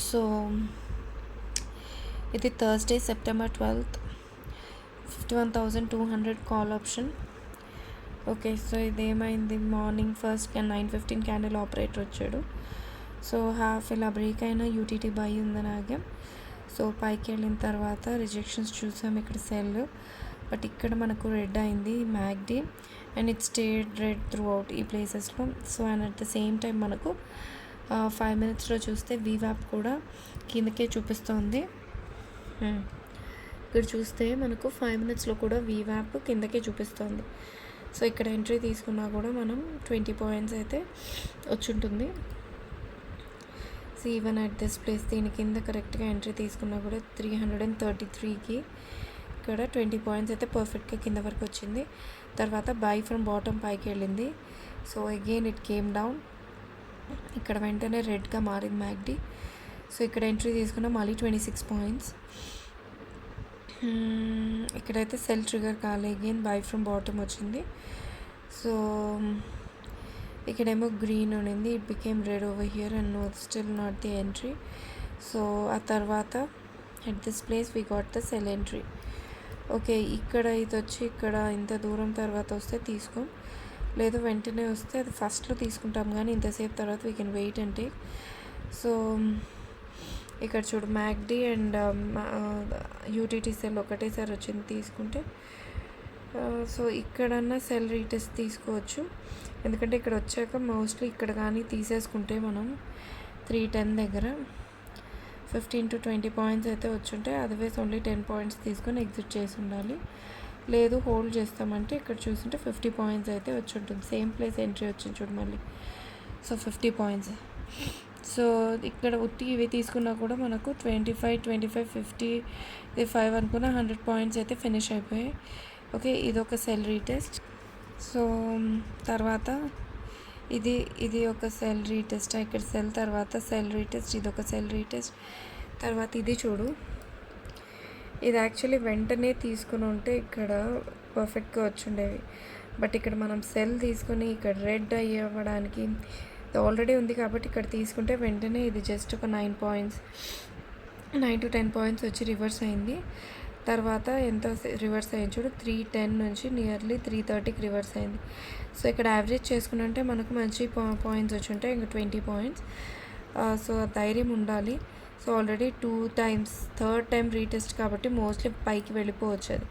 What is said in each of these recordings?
So ఇది Thursday September 12th, 51,200 call option. Okay, so ఇదేమైంది, morning first 9:15 candle operator వచ్చాడు. So half ఇలా break అయినా యూటీటీ బై ఉందని ఆగాం. సో పైకి వెళ్ళిన తర్వాత రిజెక్షన్స్ చూసాం, ఇక్కడ సెల్, బట్ ఇక్కడ మనకు రెడ్ అయింది MACD, and it stayed red throughout ఈ ప్లేసెస్లో. So and at the same time మనకు 5 minutesలో చూస్తే వీవాప్ కూడా కిందకే చూపిస్తోంది. ఇక్కడ చూస్తే మనకు 5 minutesలో కూడా వీవాప్ కిందకే చూపిస్తుంది. సో ఇక్కడ ఎంట్రీ తీసుకున్నా కూడా మనం 20 పాయింట్స్ అయితే వచ్చుంటుంది. So even at this place దీని కింద కరెక్ట్గా ఎంట్రీ తీసుకున్నా కూడా 333కి ఇక్కడ 20 పాయింట్స్ అయితే పర్ఫెక్ట్గా కింద వరకు వచ్చింది. తర్వాత బై ఫ్రమ్ బాటమ్ పైకి వెళ్ళింది. So again it came down, ఇక్కడ వెంటనే రెడ్గా మారింది మ్యాక్డీ. సో ఇక్కడ ఎంట్రీ తీసుకున్న మళ్ళీ 26 పాయింట్స్. ఇక్కడైతే సెల్ ట్రిగర్ కాలే, అగైన్ బై ఫ్రమ్ బాటమ్ వచ్చింది. సో ఇక్కడేమో గ్రీన్ ఉండింది, it became red over here and no still not the entry. So ఆ తర్వాత at this place we got the sell entry. Okay, ఇక్కడ ఇది వచ్చి ఇక్కడ ఇంత దూరం తర్వాత వస్తే తీసుకోం, లేదు వెంటనే వస్తే అది ఫస్ట్లో తీసుకుంటాం, కానీ ఇంతసేపు తర్వాత we can wait and take. So ఇక్కడ చూడు మ్యాక్డీ అండ్ యూటీటీ సెల్ ఒకటేసారి వచ్చింది తీసుకుంటే. సో ఇక్కడన్నా సెల్ రీటెస్ట్ తీసుకోవచ్చు, ఎందుకంటే ఇక్కడ వచ్చాక మోస్ట్లీ ఇక్కడ కానీ తీసేసుకుంటే మనం 310 దగ్గర 15 to 20 పాయింట్స్ అయితే వచ్చుంటాయి. అదర్వైజ్ ఓన్లీ 10 పాయింట్స్ తీసుకొని ఎగ్జిట్ చేసి ఉండాలి. లేదు హోల్డ్ చేస్తామంటే ఇక్కడ చూస్తుంటే 50 పాయింట్స్ అయితే వచ్చి ఉంటుంది. సేమ్ ప్లేస్ ఎంట్రీ వచ్చింది చూడు మళ్ళీ. So 50 points. సో ఇక్కడ ఉట్టి ఇవి తీసుకున్నా కూడా మనకు 25, 25, 50, ఇది 5 అనుకున్న 100 పాయింట్స్ అయితే ఫినిష్ అయిపోయాయి. ఓకే, ఇది ఒక సెల్ రీటెస్ట్. సో తర్వాత ఇది ఒక సెల్ రీటెస్ట్, ఇక్కడ సెల్ తర్వాత సెల్ రీటెస్ట్, ఇది ఒక సెల్ రీటెస్ట్. తర్వాత ఇది చూడు, ఇది యాక్చువల్లీ వెంటనే తీసుకుని ఉంటే ఇక్కడ పర్ఫెక్ట్గా వచ్చుండేవి, బట్ ఇక్కడ మనం సెల్ తీసుకొని ఇక్కడ రెడ్ అవ్వడానికి ఆల్రెడీ ఉంది కాబట్టి ఇక్కడ తీసుకుంటే వెంటనే ఇది జస్ట్ ఒక 9 పాయింట్స్ 9 to 10 పాయింట్స్ వచ్చి రివర్స్ అయింది. తర్వాత ఎంత రివర్స్ అయింది చూడు, 310 నుంచి నియర్లీ 330కి రివర్స్ అయింది. సో ఇక్కడ యావరేజ్ చేసుకుంటే మనకు మంచి పాయింట్స్ వచ్చి ఉంటాయి, ఇంకా 20 పాయింట్స్. సో ధైర్యం ఉండాలి. So already 2 times, third time retest కాబట్టి మోస్ట్లీ పైకి వెళ్ళిపోవచ్చు అది.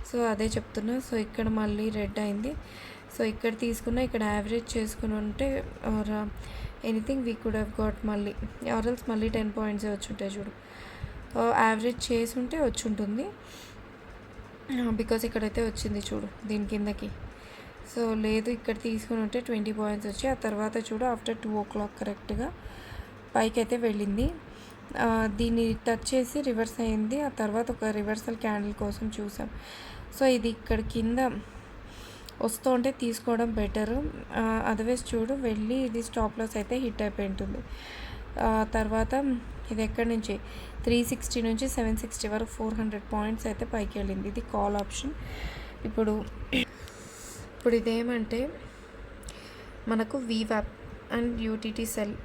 సో అదే చెప్తున్నా. సో ఇక్కడ మళ్ళీ రెడ్ అయింది. సో ఇక్కడ తీసుకున్న ఇక్కడ యావరేజ్ చేసుకుని ఉంటే or anything we could have got మళ్ళీ, ఆర్ఎల్స్ మళ్ళీ 10 పాయింట్సే వచ్చి ఉంటాయి చూడు. యావరేజ్ చేసి ఉంటే వచ్చి ఉంటుంది, బికాస్ ఇక్కడైతే వచ్చింది చూడు దీని కిందకి. సో లేదు ఇక్కడ తీసుకుని ఉంటే 20 పాయింట్స్ వచ్చి ఆ తర్వాత చూడు ఆఫ్టర్ 2 o'clock కరెక్ట్గా పైకి అయితే వెళ్ళింది. దీన్ని టచ్ చేసి రివర్స్ అయింది. ఆ తర్వాత ఒక రివర్సల్ క్యాండిల్ కోసం చూసాం. సో ఇది ఇక్కడ కింద వస్తూ ఉంటే తీసుకోవడం బెటరు, అదర్వైజ్ చూడు వెళ్ళి ఇది స్టాప్ లాస్ అయితే హిట్ అయిపోయి ఉంటుంది. తర్వాత ఇది ఎక్కడి నుంచి 360 నుంచి 760 వరకు 400 పాయింట్స్ అయితే పైకి వెళ్ళింది. ఇది కాల్ ఆప్షన్. ఇప్పుడు ఇదేమంటే మనకు వీవాప్ అండ్ యూటీటీ సెల్.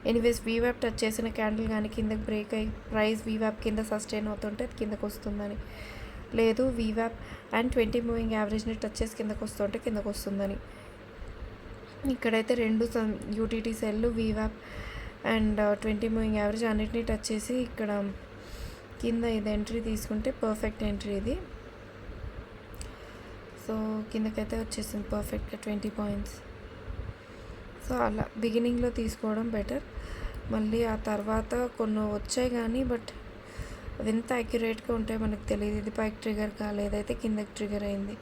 ఎనీవేస్ వీవాప్ టచ్ చేసిన క్యాండిల్ కానీ కిందకి బ్రేక్ అయ్యి ప్రైస్ వీవాప్ కింద సస్టైన్ అవుతుంటే అది కిందకు వస్తుందని, లేదు వీవాప్ అండ్ 20 మూవింగ్ యావరేజ్ని టచ్ చేసి కిందకు వస్తుంటే కిందకు వస్తుందని. ఇక్కడైతే రెండు యూటీటీ సెల్, వీవాప్ అండ్ 20 మూవింగ్ యావరేజ్ అన్నిటినీ టచ్ చేసి ఇక్కడ కింద ఇది ఎంట్రీ తీసుకుంటే పర్ఫెక్ట్ ఎంట్రీ ఇది. సో కిందకైతే వచ్చేసింది పర్ఫెక్ట్గా 20 పాయింట్స్. సో అలా బిగినింగ్లో తీసుకోవడం బెటర్. మళ్ళీ ఆ తర్వాత కొన్ని వచ్చాయి కానీ బట్ అవి ఎంత యాక్యురేట్గా ఉంటాయో మనకు తెలియదు. ఇది పైకి ట్రిగర్ కాలేదైతే కిందకి ట్రిగర్ అయింది.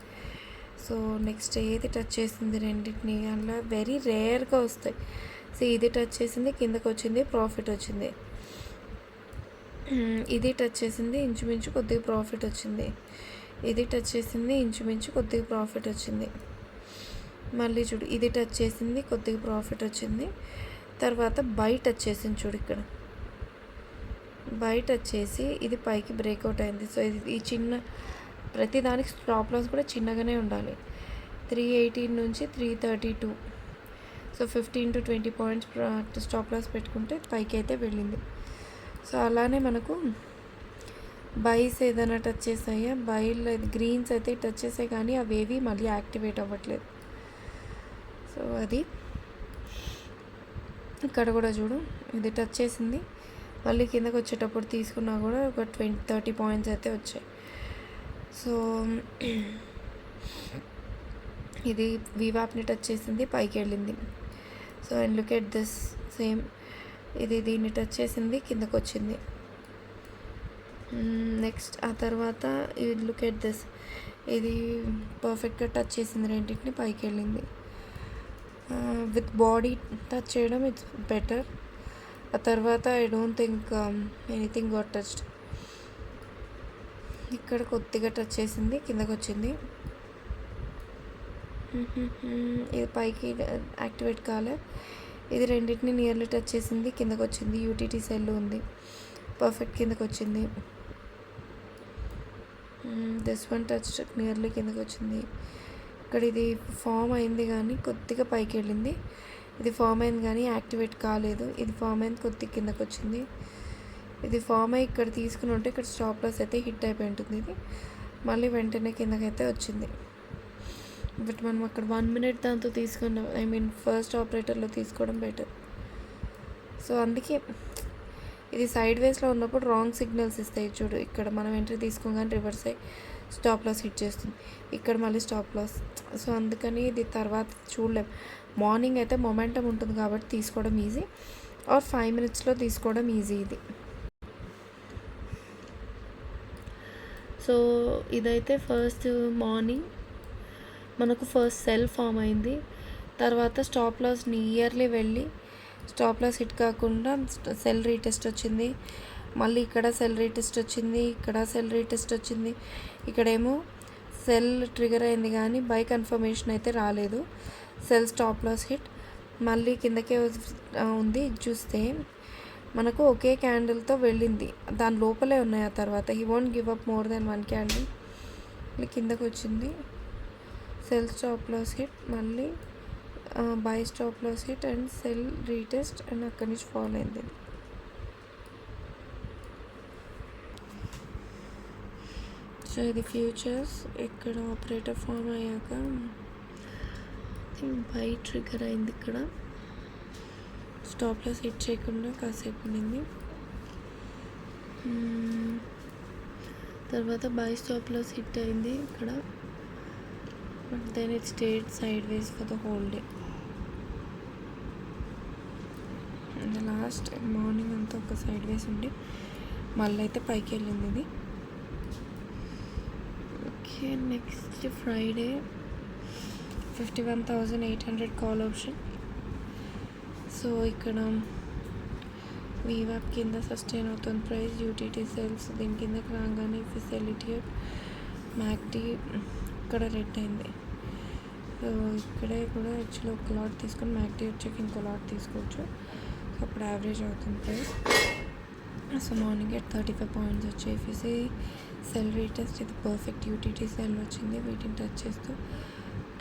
సో నెక్స్ట్ ఏది టచ్ చేసింది రెండింటిని అలా వెరీ రేర్గా వస్తాయి. సో ఇది టచ్ చేసింది కిందకు వచ్చింది ప్రాఫిట్ వచ్చింది, ఇది టచ్ చేసింది ఇంచుమించు కొద్దిగా ప్రాఫిట్ వచ్చింది, ఇది టచ్ చేసింది ఇంచుమించు కొద్దిగా ప్రాఫిట్ వచ్చింది. మళ్ళీ చూడు ఇది టచ్ చేసింది కొద్దిగా ప్రాఫిట్ వచ్చింది. తర్వాత బై టచ్ చేసింది చూడు, ఇక్కడ బై టచ్ చేసి ఇది పైకి బ్రేక్అవుట్ అయింది. సో ఇది ఈ చిన్న ప్రతిదానికి స్టాప్ లాస్ కూడా చిన్నగానే ఉండాలి. 318 నుంచి 332. So 15 to 20 points stop loss పెట్టుకుంటే పైకి అయితే వెళ్ళింది. సో అలానే మనకు బైస్ ఏదైనా టచ్ చేసాయా, బైల్ గ్రీన్స్ అయితే టచ్ చేసాయి కానీ అవేవి మళ్ళీ యాక్టివేట్ అవ్వట్లేదు. సో అది ఇక్కడ కూడా చూడు, ఇది టచ్ చేసింది, మళ్ళీ కిందకి వచ్చేటప్పుడు తీసుకున్నా కూడా ఒక 20-30 పాయింట్స్ అయితే వచ్చాయి. సో ఇది వీవాప్ని టచ్ చేసింది, పైకి వెళ్ళింది. So and look at this same, ఇది దీన్ని టచ్ చేసింది, కిందకు వచ్చింది. నెక్స్ట్ ఆ తర్వాత ఇది లుక్ ఎట్ దిస్, ఇది పర్ఫెక్ట్గా టచ్ చేసింది, రెండింటిని పైకి వెళ్ళింది. విత్ బాడీ టచ్ చేయడం ఇట్స్ బెటర్. ఆ తర్వాత I don't think anything got touched. ఇక్కడ కొద్దిగా టచ్ చేసింది, కిందకు వచ్చింది. ఇది పైకి యాక్టివేట్ కాలే. ఇది రెండింటిని నియర్లీ టచ్ చేసింది, కిందకు వచ్చింది. యూటీటీ సెల్ ఉంది, పర్ఫెక్ట్ కిందకు వచ్చింది. దిస్ వన్ టచ్ నియర్లీ కిందకు వచ్చింది. ఇక్కడ ఇది ఫామ్ అయింది కానీ కొద్దిగా పైకి వెళ్ళింది. ఇది ఫామ్ అయింది కానీ యాక్టివేట్ కాలేదు. ఇది ఫామ్ అయింది, కొద్దిగా కిందకు వచ్చింది. ఇది ఫామ్ అయ్యి ఇక్కడ తీసుకుని ఉంటే ఇక్కడ స్టాప్ లాస్ అయితే హిట్ అయిపోయి ఉంటుంది. ఇది మళ్ళీ వెంటనే కిందకైతే వచ్చింది. బట్ మనం అక్కడ 1 minute దాంతో తీసుకున్నాం, ఐ మీన్ ఫస్ట్ ఆపరేటర్లో తీసుకోవడం బెటర్. సో అందుకే ఇది సైడ్ వేస్లో ఉన్నప్పుడు రాంగ్ సిగ్నల్స్ ఇస్తాయి చూడు. ఇక్కడ మనం ఎంట్రీ తీసుకోగానే రివర్స్ అయ్యి స్టాప్ లాస్ హిట్ చేస్తుంది, ఇక్కడ మళ్ళీ స్టాప్ లాస్. సో అందుకని ఇది తర్వాత చూడలేం. మార్నింగ్ అయితే మొమెంటం ఉంటుంది కాబట్టి తీసుకోవడం ఈజీ, ఆర్ 5 minutesలో తీసుకోవడం ఈజీ ఇది. సో ఇదైతే ఫస్ట్ మార్నింగ్ మనకు ఫస్ట్ సెల్ ఫామ్ అయింది. తర్వాత స్టాప్ లాస్ నియర్లీ వెళ్ళి స్టాప్ లాస్ హిట్ కాకుండా సెల్ రీటెస్ట్ వచ్చింది. మళ్ళీ ఇక్కడ సెల్ రీటెస్ట్ వచ్చింది, ఇక్కడ సెల్ రీటెస్ట్ వచ్చింది. ఇక్కడేమో సెల్ ట్రిగర్ అయింది కానీ బై కన్ఫర్మేషన్ అయితే రాలేదు. సెల్ స్టాప్ లాస్ హిట్ మళ్ళీ కిందకే ఉంది. చూస్తే మనకు ఒకే క్యాండిల్తో వెళ్ళింది, దాని లోపలే ఉన్నాయి. ఆ తర్వాత he won't give up more than 1 candle. మళ్ళీ కిందకు వచ్చింది, సెల్ స్టాప్ లాస్ హిట్, మళ్ళీ buy stop loss hit and sell retest and అక్కడి నుంచి ఫాల్ అయింది. సో ఇది ఫ్యూచర్స్. ఇక్కడ ఆపరేటర్ ఫామ్ అయ్యాక బై ట్రిగర్ అయింది. ఇక్కడ స్టాప్ లాస్ హిట్ చేయకుండా కాసేపు ఉండింది. తర్వాత బై స్టాప్ లాస్ హిట్ అయింది ఇక్కడ, but then it stayed sideways for the whole day. And last morning అంతా ఒక సైడ్ వేస్ ఉండి మళ్ళీ అయితే పైకి వెళ్ళింది ఇది. Okay, next Friday 51,800 call option. So ఇక్కడ వీవాప్ కింద సస్టైన్ అవుతుంది ప్రైస్. యూటీటీ సెల్స్ దీని కిందకి రాగానే ఫెసిలిటీ మ్యాక్డీ ఇక్కడ రెడ్ అయింది. సో ఇక్కడే కూడా యాక్చువల్లీ ఒక లాట్ తీసుకొని మ్యాక్డీ వచ్చాక ఇంకో లాట్ తీసుకోవచ్చు. సో అప్పుడు యావరేజ్ అవుతుంది ప్రైస్. సో మార్నింగ్ 35 పాయింట్స్ వచ్చాయి. ఎఫ్ఈసీ సెల్ రీటెస్ట్, ఇది పర్ఫెక్ట్ యూటీటీ సెల్ వచ్చింది, వీటిని టచ్ చేస్తూ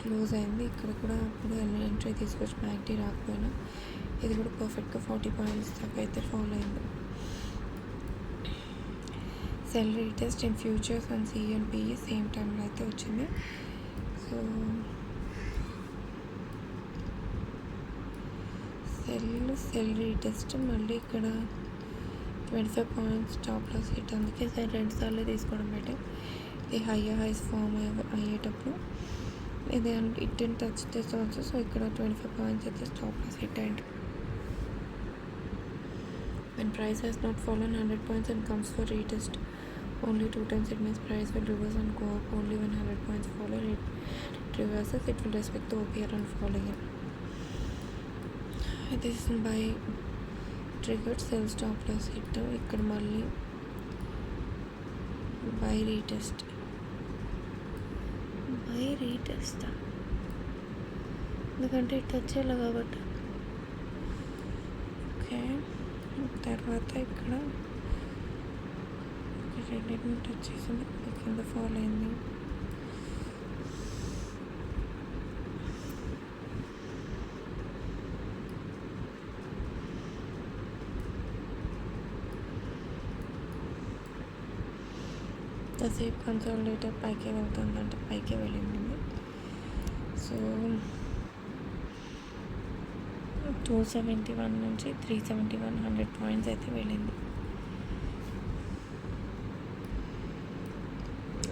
క్లోజ్ అయింది. ఇక్కడ కూడా అప్పుడు ఎంట్రీ తీసుకోవచ్చు మ్యాక్డీ రాకపోయినా. ఇది కూడా పర్ఫెక్ట్గా 40 పాయింట్స్ దాకా అయితే ఫాలో అయింది. Sell retest in futures and సిఎన్పిఈ సేమ్ టైంలో అయితే వచ్చింది. సో సెల్ రీటెస్ట్ మళ్ళీ ఇక్కడ 25 పాయింట్స్ స్టాప్ లాస్ హిట్, అందుకే సరే 2 సార్లు తీసుకోవడం బెటర్. ఇది హైస్ ఫామ్ అయ్యేటప్పుడు ఇది ఇట్ అండ్ టచ్ చేసి ఆల్సో. సో ఇక్కడ 25 పాయింట్స్ అయితే స్టాప్ లాస్ హిట్ అయింది. When price has not fallen 100 points and comes for retest only 2 times, it means price will reverse and go up. Only when 100 points fall and it reverses, it will respect the OPR and fall again. This is by triggered sell stop loss hit. ఇక్కడ మళ్ళీ buy retest ఎందుకంటే it వచ్చేలా కాబట్టి. Okay, తర్వాత ఇక్కడ రెండింటిని touch చేసింది, కింద ఫాల్ అయింది. కాసేపు కన్సాలిడేటర్ పైకే వెళ్తుందంటే పైకే వెళ్ళింది. సో 271 నుంచి 371 100 పాయింట్స్ అయితే వెళ్ళింది.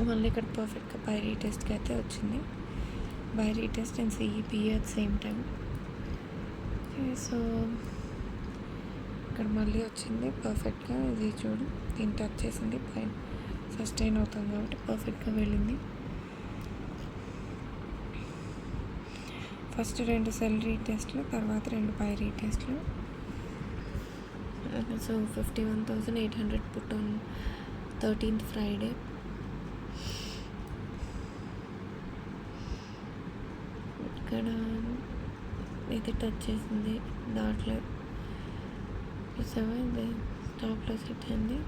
మళ్ళీ ఇక్కడ పర్ఫెక్ట్గా బై రీటెస్ట్కి అయితే వచ్చింది. By retest and CEP at same time. So ఇక్కడ మళ్ళీ వచ్చింది పర్ఫెక్ట్గా. ఇది చూడు, దీన్ని టచ్ చేసింది, పైన సస్టైన్ అవుతుంది కాబట్టి పర్ఫెక్ట్గా వెళ్ళింది. ఫస్ట్ 2 సెల్ రీటెస్ట్లు, తర్వాత 2 బై రీటెస్ట్లు. So 51,800 put on 13th Friday. ఇక్కడ ఇది టచ్ చేసింది, దాంట్లో చూసావా, ఇది స్టాప్లో సెట్ అయింది.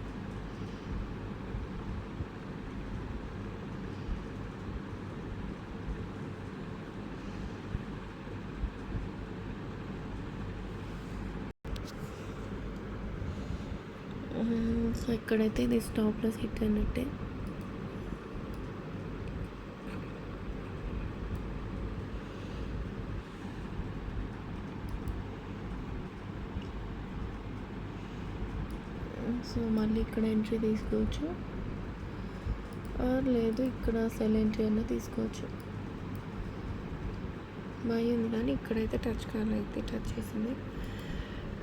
సో ఇక్కడైతే ఇది స్టాప్లో సెట్ అయినట్టే. సో మళ్ళీ ఇక్కడ ఎంట్రీ తీసుకోవచ్చు, లేదు ఇక్కడ సెల్ ఎంట్రీ అన్న తీసుకోవచ్చు. బై ఉంది కానీ ఇక్కడైతే టచ్ కాలేదు, టచ్ చేసింది.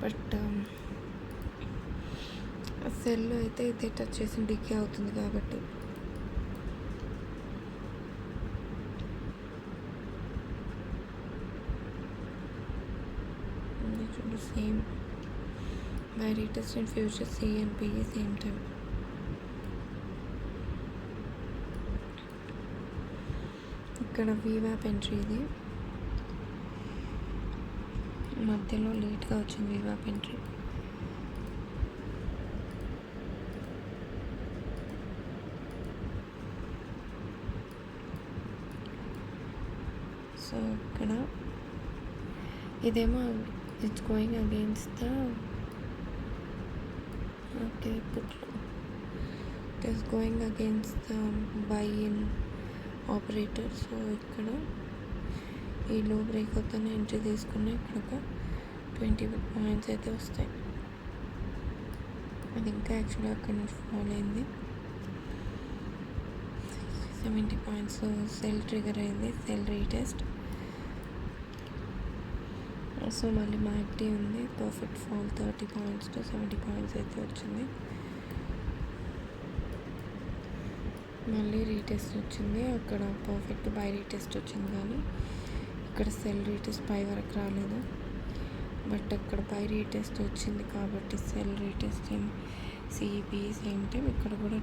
బట్ సెల్ అయితే ఇదే టచ్ చేసి డికే అవుతుంది కాబట్టి చూడండి, same buy retest and future C and PE same time. ఇక్కడ వీవాప్ ఎంట్రీ, ఇది మధ్యలో లేట్గా వచ్చింది వీవాప్ ఎంట్రీ. సో ఇక్కడ ఇదేమో ఇట్స్ గోయింగ్ అగేన్స్ట్ ద పుట్లు, it is going against the buy in operator. So ఇక్కడ ఈ లో బ్రేక్ అవుతానే ఎంట్రీ తీసుకున్న ఇక్కడ ఒక 20 పాయింట్స్ అయితే వస్తాయి. అది ఇంకా యాక్చువల్గా అక్కడ నుంచి ఫాల్ అయింది. 70 పాయింట్స్ సెల్ ట్రిగర్ అయింది, సెల్ రీటెస్ట్. సో మళ్ళీ మ్యాక్టీ ఉంది, perfect fall 30 points to 70 points అయితే వచ్చింది. మళ్ళీ రీటెస్ట్ వచ్చింది, అక్కడ పర్ఫెక్ట్ బై రీటెస్ట్ వచ్చింది కానీ ఇక్కడ సెల్ రీటెస్ట్ పై వరకు రాలేదు. బట్ అక్కడ బై రీటెస్ట్ వచ్చింది కాబట్టి cell retest and CEP same time. ఇక్కడ కూడా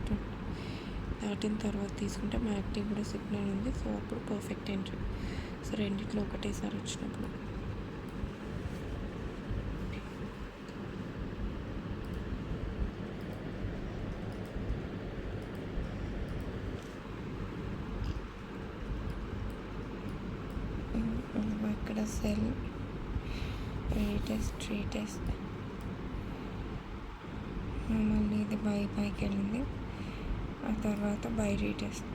దాటిన తర్వాత తీసుకుంటే మ్యాక్టీ కూడా సిగ్నల్ ఉంది. సో అప్పుడు పర్ఫెక్ట్ ఎంట్రీ. సో రెండిట్లో ఒకటేసారి వచ్చినప్పుడు ఇక్కడ సెల్ రీటెస్ట్ మళ్ళీ ఇది పైకి వెళ్ళింది, ఆ తర్వాత బై రీటెస్ట్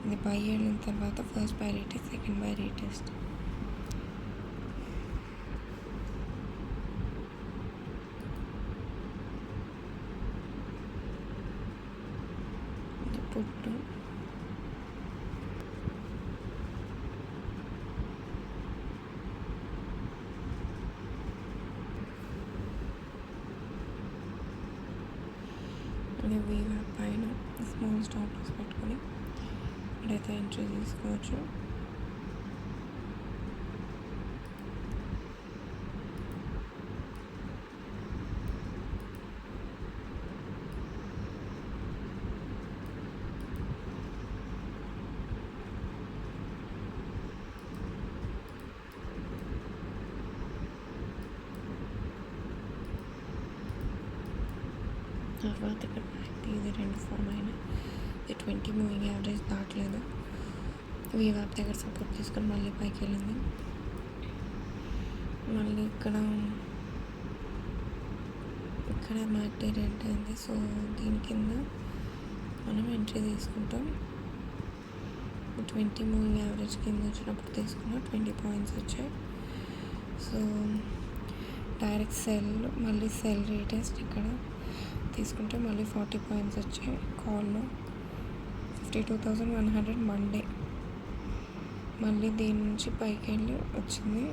ఇది బై వెళ్ళిన తర్వాత first by retest, second by retest. పుట్టు వీవాప్ పైన స్మాల్ స్టాప్ లాస్ పెట్టుకొని ఇక్కడైతే ఎంట్రీ తీసుకోవచ్చు. తర్వాత ఇక్కడ ఇది 2 ఫామ్ అయినా ఇది 20 మూవింగ్ యావరేజ్ దాటలేదు. వీవాప్ దగ్గర సపోర్ట్ తీసుకొని మళ్ళీ పైకి వెళ్ళింది. మళ్ళీ ఇక్కడ ఇక్కడ మ్యాక్డీ రెడ్ అయింది. సో దీని కింద మనం ఎంట్రీ తీసుకుంటాం. 20 మూవింగ్ యావరేజ్ కింద వచ్చినప్పుడు తీసుకున్న 20 పాయింట్స్ వచ్చాయి. సో డైరెక్ట్ సెల్, మళ్ళీ సెల్ రీటెస్ట్ ఇక్కడ తీసుకుంటే మళ్ళీ 40 పాయింట్స్ వచ్చాయి. కాల్లో 52,100 మండే. మళ్ళీ దీని నుంచి పైకి వెళ్ళి వచ్చింది.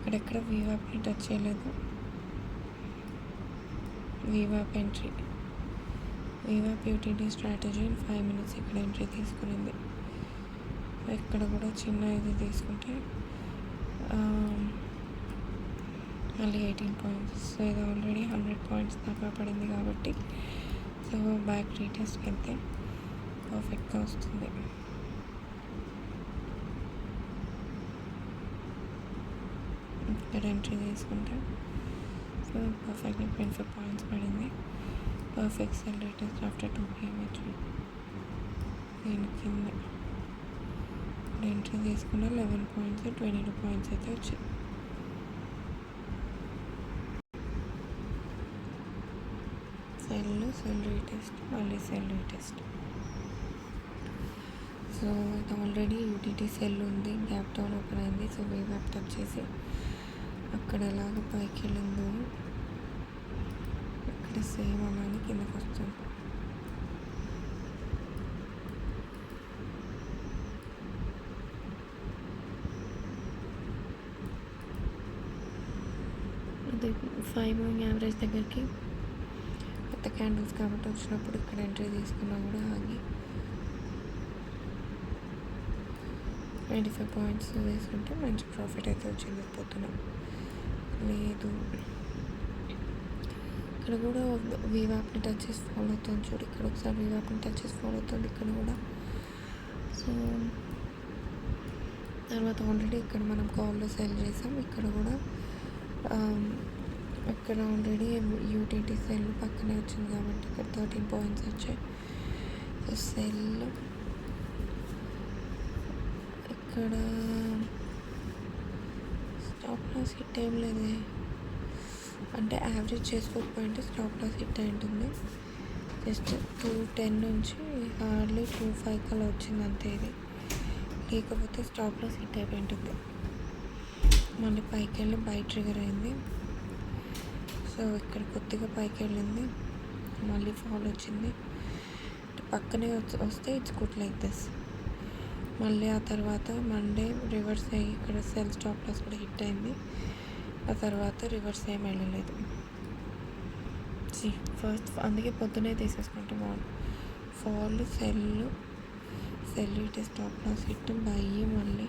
ఇక్కడెక్కడ వీవాప్ని టచ్ చేయలేదు. వీవాప్ ఎంట్రీ, వీవాప్ యూటీటీ స్ట్రాటజీ ఇన్ 5 minutes ఇక్కడ ఎంట్రీ తీసుకునింది. ఇక్కడ కూడా చిన్న ఇది తీసుకుంటే మళ్ళీ 18 పాయింట్స్. సో ఇది ఆల్రెడీ 100 పాయింట్స్ దాకా పడింది కాబట్టి సో బ్యాక్ రీటెస్ట్కి వెళ్తే పర్ఫెక్ట్గా వస్తుంది. ఇక్కడ ఎంట్రీ తీసుకుంటే సో పర్ఫెక్ట్గా 25 పాయింట్స్ పడింది. Perfect cell retest after 2 PM వచ్చింది. దీని కింద ఎంట్రీ తీసుకున్న 11 పాయింట్స్ 22 పాయింట్స్ అయితే వచ్చింది. సెల్ రీటెస్ట్, మళ్ళీ సెల్ రీటెస్ట్. సో ఇది ఆల్రెడీ యూటీటీ సెల్ ఉంది, గ్యాప్ డౌన్ ఓపెన్ అయింది. సో వీవాప్ టచ్ చేసి అక్కడ ఎలాగ పైకి వెళ్ళిందో ఇక్కడ సేమ్ అలానే కిందకి వస్తుంది. ఇది 5 మూవింగ్ యావరేజ్ దగ్గరికి కొత్త క్యాండిల్స్ కాబట్టి వచ్చినప్పుడు ఇక్కడ ఎంట్రీ తీసుకున్నా కూడా ఆగి 95 పాయింట్స్ తీసుకుంటే మంచి ప్రాఫిట్ అయితే వచ్చింది. పొద్దున లేదు, ఇక్కడ కూడా వీవాప్ని టచ్ చేసి ఫాలో అవుతుంది. చూడు ఇక్కడ ఒకసారి వీవాప్ని టచ్ చేసి ఫాలో అవుతుంది ఇక్కడ కూడా. సో తర్వాత ఆల్రెడీ ఇక్కడ మనం కాల్లో సెల్ చేసాం. ఇక్కడ కూడా ఇక్కడ ఆల్రెడీ యూటీటీ సెల్ పక్కనే వచ్చింది కాబట్టి ఇక్కడ 13 పాయింట్స్ వచ్చాయి. సో సెల్ ఇక్కడ స్టాప్ లాస్ హిట్ ఏం లేదు, అంటే యావరేజ్ చేసుకోకపోయింటే స్టాప్ లాస్ హిట్ అయి ఉంటుంది. జస్ట్ 210 నుంచి హార్డ్లీ 25 అలా వచ్చింది అంతే. ఇది లేకపోతే స్టాప్ లాస్ హిట్ అయిపోయి ఉంటుంది. మళ్ళీ పైకి వెళ్ళి బై ట్రిగర్ అయింది. సో ఇక్కడ కొద్దిగా పైకి వెళ్ళింది, మళ్ళీ ఫాల్ వచ్చింది. పక్కనే వస్తే ఇట్స్ గుడ్ లైక్ దిస్. మళ్ళీ ఆ తర్వాత మండే రివర్స్ అయ్యి ఇక్కడ సెల్ స్టాప్ లాస్ కూడా హిట్ అయింది. ఆ తర్వాత రివర్స్ ఏం వెళ్ళలేదు. ఫస్ట్ అందుకే పొద్దునే తీసేసుకుంటే బాగుంది. Fall, sell retest stop loss hit, buy మళ్ళీ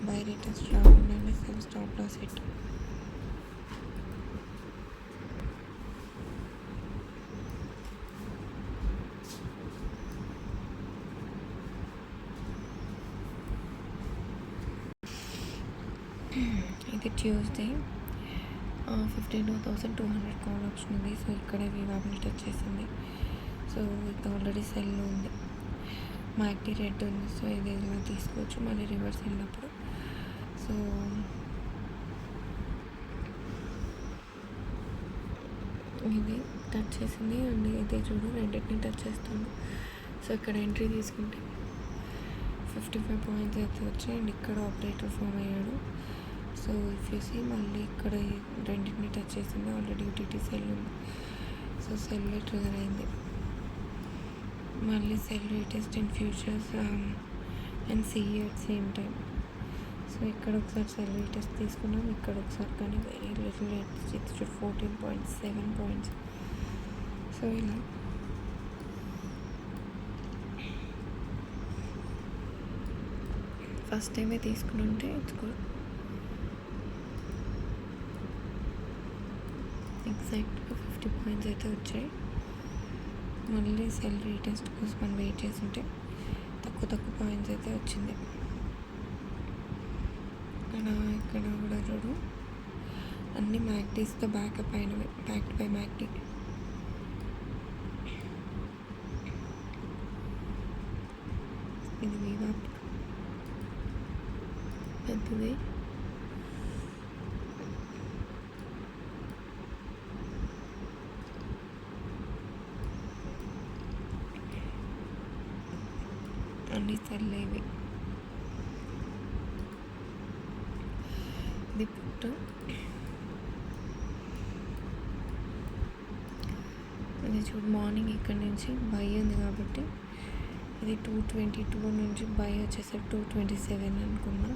బై రీటెస్ట్ రాకుండానే సెల్ స్టాప్ లాస్ హిట్. ఇది ట్యూస్డే 52,200 కాల్ ఆప్షన్ ఉంది. సో ఇక్కడే వీవాప్ని టచ్ చేసింది. సో ఇది ఆల్రెడీ సెల్లో ఉంది, మ్యాక్డీ రెడ్ ఉంది. సో ఇది ఏదైనా తీసుకోవచ్చు మళ్ళీ రివర్స్ వెళ్ళినప్పుడు. సో ఇది టచ్ చేసింది అండ్ ఇదే చూడు రెండింటిని టచ్ చేస్తుంది. సో ఇక్కడ ఎంట్రీ తీసుకుంటే 55 పాయింట్స్ అయితే వచ్చాయి అండ్ ఇక్కడ ఆపరేటర్ ఫామ్ అయ్యాడు. సో ఇఫ్ యూ సీ మళ్ళీ ఇక్కడ రెండింటిని టచ్ చేసింది. ఆల్రెడీ యూటీటీ సెల్ ఉంది. సో సెల్ ట్రిగర్ అయింది. మళ్ళీ cell retest in futures and CE at same time. So ఇక్కడ ఒకసారి సెల్ రీటెస్ట్ తీసుకున్నాం, ఇక్కడ ఒకసారి కానీ very little it's 14.7 points. So ఇలా ఫస్ట్ టైమే తీసుకుని ఉంటే ఇట్స్ గుడ్. ఎగ్జాక్ట్గా 50 పాయింట్స్ అయితే వచ్చాయి. మళ్ళీ సెల్ రీటెస్ట్ కోసం మనం వెయిట్ చేస్తుంటే తక్కువ పాయింట్స్ అయితే వచ్చింది. ఇక్కడ కూడా చూడు అన్ని మ్యాక్డీస్తో బ్యాకప్ అయినవి, బ్యాక్డ్ బై మ్యాక్డీ. ఇది వివా పెద్దది. అన్ని తెల్లేవి. ఇది పుట్టు. ఇది చూడు, మార్నింగ్ ఇక్కడ నుంచి బై ఉంది కాబట్టి ఇది 222 నుంచి బై వచ్చేసరికి 227 అనుకున్నా,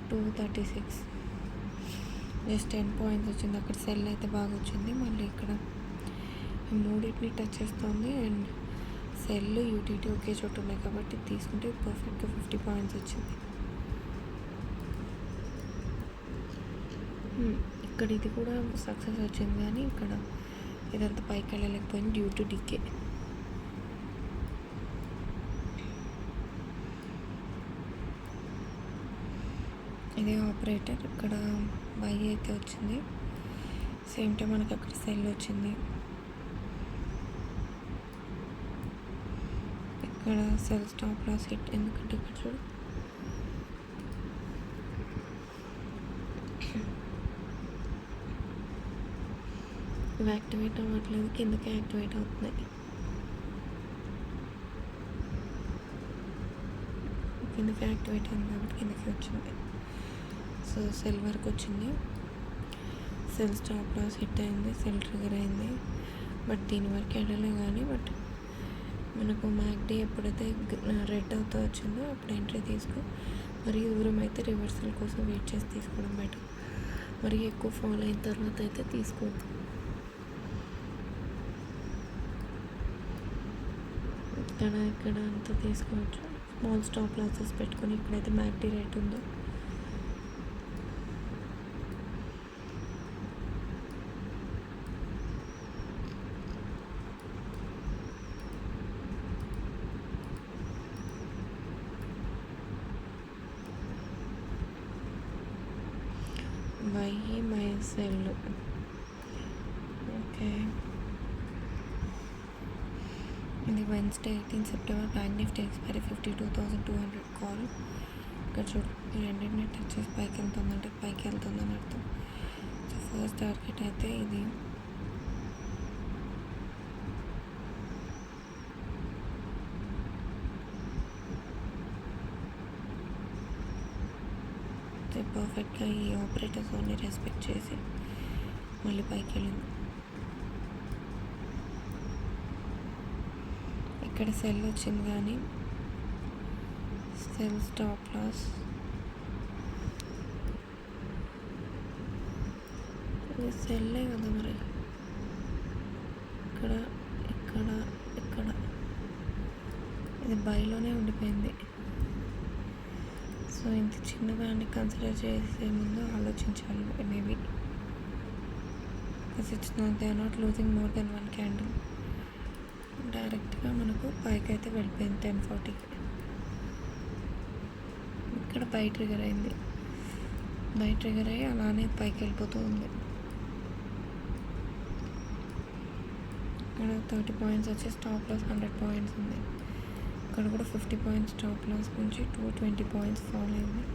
236, జస్ట్ 10 పాయింట్స్ వచ్చింది. అక్కడ సెల్ అయితే బాగా వచ్చింది. మళ్ళీ ఇక్కడ మూడింటిని టచ్ చేస్తుంది. అండ్ సెల్ యూటీటీ ఒకే చోటు ఉన్నాయి కాబట్టి తీసుకుంటే పర్ఫెక్ట్గా 50 పాయింట్స్ వచ్చింది. ఇక్కడ ఇది కూడా సక్సెస్ వచ్చింది, కానీ ఇక్కడ ఇదంతా పైకి వెళ్ళలేకపోయింది డ్యూ టు డికే. ఇదే ఆపరేటర్. ఇక్కడ బై అయితే వచ్చింది, సేమ్ టైం మనకి అక్కడ సెల్ వచ్చింది. ఇక్కడ సెల్ స్టాప్ లాస్ హిట్, ఎందుకంటే ఇక్కడ చూడు ఇవి యాక్టివేట్ అవ్వట్లేదు, కిందకే యాక్టివేట్ అవుతున్నాయి. కిందకి యాక్టివేట్ అయింది కాబట్టి కిందకి వచ్చింది. సో సెల్ వరకు వచ్చింది. సెల్ స్టాప్ లాస్ హిట్ అయింది, సెల్ ట్రిగర్ అయింది. బట్ దీని వరకు వెళ్ళలే కానీ, బట్ మనకు మ్యాక్డీ ఎప్పుడైతే రెడ్ అవుతూ వచ్చిందో అప్పుడు ఎంట్రీ తీసుకో. మరీ దూరం అయితే రివర్సల్ కోసం వెయిట్ చేసి తీసుకోవడం బెటర్. మరీ ఎక్కువ ఫాలో అయిన తర్వాత అయితే తీసుకోవద్దు. ఇక్కడ అంతా తీసుకోవచ్చు. స్మాల్ స్టాప్ లాసెస్ పెట్టుకొని ఇక్కడైతే మ్యాక్డీ రేట్ ఉందో బై మై సెల్. ఓకే, ఇది Wednesday 18 September. Bank Nifty expiry 52,200 call. ఇక్కడ చూడు, ఈ రెండింటిని టచ్ చేసి పైకి వెళ్తుందంటే పైకి వెళ్తుందని అర్థం. సో ఫస్ట్ టార్గెట్ అయితే ఇది. పర్ఫెక్ట్గా ఈ ఆపరేటర్ జోన్ని రెస్పెక్ట్ చేసి మళ్ళీ పైకి వెళ్ళింది. ఇక్కడ సెల్ వచ్చింది కానీ సెల్ స్టాప్ లాస్. ఇది సెల్లే కదా మరి. ఇక్కడ ఇక్కడ ఇక్కడ ఇది బైలోనే ఉండిపోయింది. సో ఇంత చిన్నదాన్ని కన్సిడర్ చేసే ముందు ఆలోచించాలి maybe. Because it's not, they are not losing more than 1 candle. డైరెక్ట్గా మనకు పైకి అయితే వెళ్ళిపోయింది 1040కి. ఇక్కడ బై ట్రిగర్ అయింది, బై ట్రిగర్ అయ్యి అలానే పైకి వెళ్ళిపోతూ ఉంది. ఇక్కడ 30 పాయింట్స్ వచ్చి స్టాప్ లాస్ 100 పాయింట్స్ ఉంది. ఇక్కడ కూడా 50 పాయింట్స్ స్టాప్ లాస్ నుంచి 220 పాయింట్స్ ఫాల్ అయింది.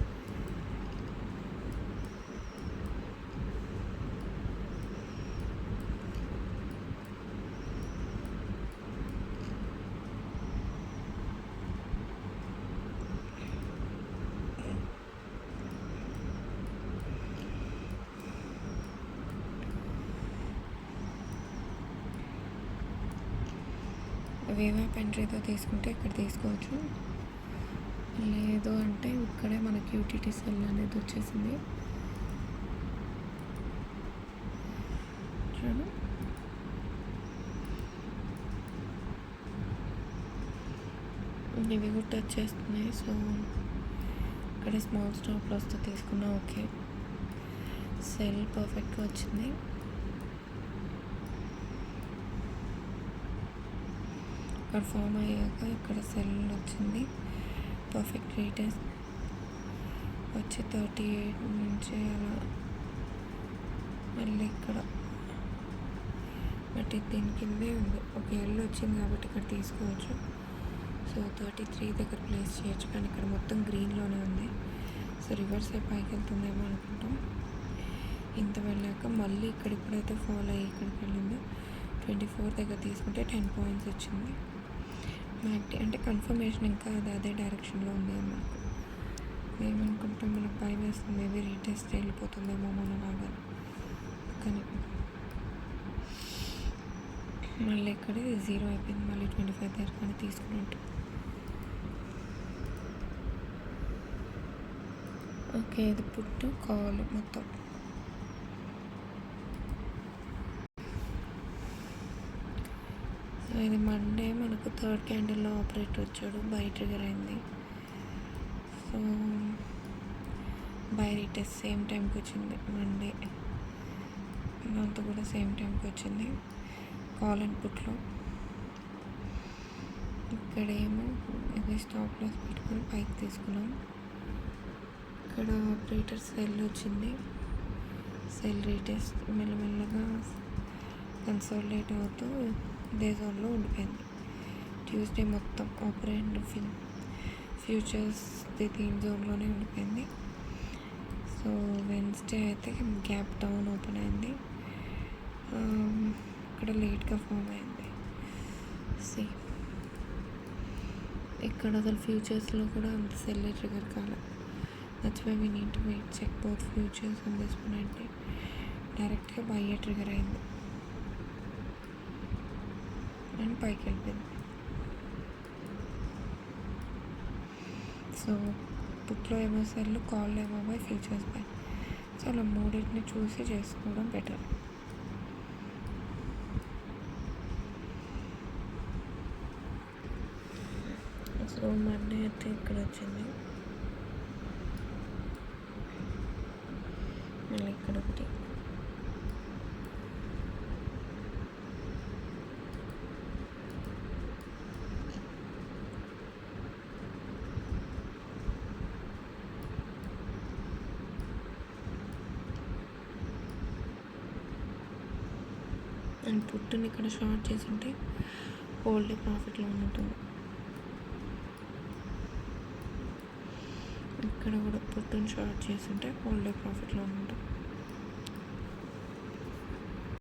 వేవ్యాప్ ఎంట్రీతో తీసుకుంటే ఇక్కడ తీసుకోవచ్చు, లేదు అంటే ఇక్కడే మనకి యూటీటీ సెల్ అనేది వచ్చేసింది. చూడు, ఇవి కూడా టచ్ చేస్తున్నాయి. సో ఇక్కడ స్మాల్ స్టాప్ లాస్తో తీసుకున్నా ఓకే. సెల్ పర్ఫెక్ట్గా వచ్చింది. ఇక్కడ ఫామ్ అయ్యాక ఇక్కడ సెల్ వచ్చింది. పర్ఫెక్ట్ రేటెస్ వచ్చి 38 నుంచి అలా మళ్ళీ ఇక్కడ బట్ దీని కిందే ఉంది. ఒక ఎల్ వచ్చింది కాబట్టి ఇక్కడ తీసుకోవచ్చు. సో 33 దగ్గర ప్లేస్ చేయొచ్చు, కానీ ఇక్కడ మొత్తం గ్రీన్లోనే ఉంది. సో రివర్స్ అయి పైకి వెళ్తుందేమో అనుకుంటాం. ఇంత వెళ్ళాక మళ్ళీ ఇక్కడ ఇప్పుడైతే ఫాలో అయ్యి ఇక్కడికి వెళ్ళిందో 24 దగ్గర తీసుకుంటే 10 పాయింట్స్ వచ్చింది. అంటే కన్ఫర్మేషన్ ఇంకా అదే డైరెక్షన్లో ఉంది అన్నమాట. ఏమనుకుంటాం, మనకు భయం వేస్తుంది, మేబీ రీటెస్ట్ వెళ్ళిపోతుందేమో మన లాగా. కానీ మళ్ళీ ఇక్కడ 0 అయిపోయింది. మళ్ళీ 25 దగ్గర కానీ తీసుకున్నట్టు. ఓకే, ఇది పుట్టు కాల్ మొత్తం. సో ఇది మండే మనకు 3rd క్యాండిల్లో ఆపరేటర్ వచ్చాడు, బై ట్రిగర్ అయింది. సో బై రీటెస్ట్ సేమ్ టైంకి వచ్చింది. మండే దాంతో కూడా సేమ్ టైంకి వచ్చింది కాల్ అండ్ పుట్లో. ఇక్కడేమో ఇది స్టాప్ లాస్ పెట్టుకొని పైకి తీసుకున్నాం. ఇక్కడ ఆపరేటర్ సెల్ వచ్చింది, సెల్ రీటెస్ట్ మెల్లమెల్లగా కన్సాలిడేట్ అవుతూ ఇదే జోన్లో ఉండిపోయింది. ట్యూస్డే మొత్తం ఆపరేట్ ఫ్యూచర్స్ దీని జోన్లోనే ఉండిపోయింది. సో వెన్స్డే అయితే గ్యాప్ డౌన్ ఓపెన్ అయింది, ఇక్కడ లేట్గా ఫామ్ అయింది. ఇక్కడ అసలు ఫ్యూచర్స్లో కూడా అంత సెల్ ట్రిగర్ కాలేదు. That's why we need to wait check both futures on this one. అంటే డైరెక్ట్గా బై ట్రిగర్ అయింది అండ్ పైకి వెళ్ళిపోయింది. సో పుట్లో ఏమో సెల్, కాల్లో ఏమో బై, ఫ్యూచర్స్ బై. సో అలా మూడింటిని చూసి చేసుకోవడం బెటర్. సో మండే అయితే ఇక్కడ వచ్చింది, మళ్ళీ ఇక్కడ ఒకటి. అండ్ పుట్టుని ఇక్కడ షార్ట్ చేసి ఉంటే హోల్డ్ ప్రాఫిట్లో ఉంటుంది. ఇక్కడ కూడా పుట్టుని షార్ట్ చేసి ఉంటే హోల్డ్ ప్రాఫిట్లో ఉంటుంది.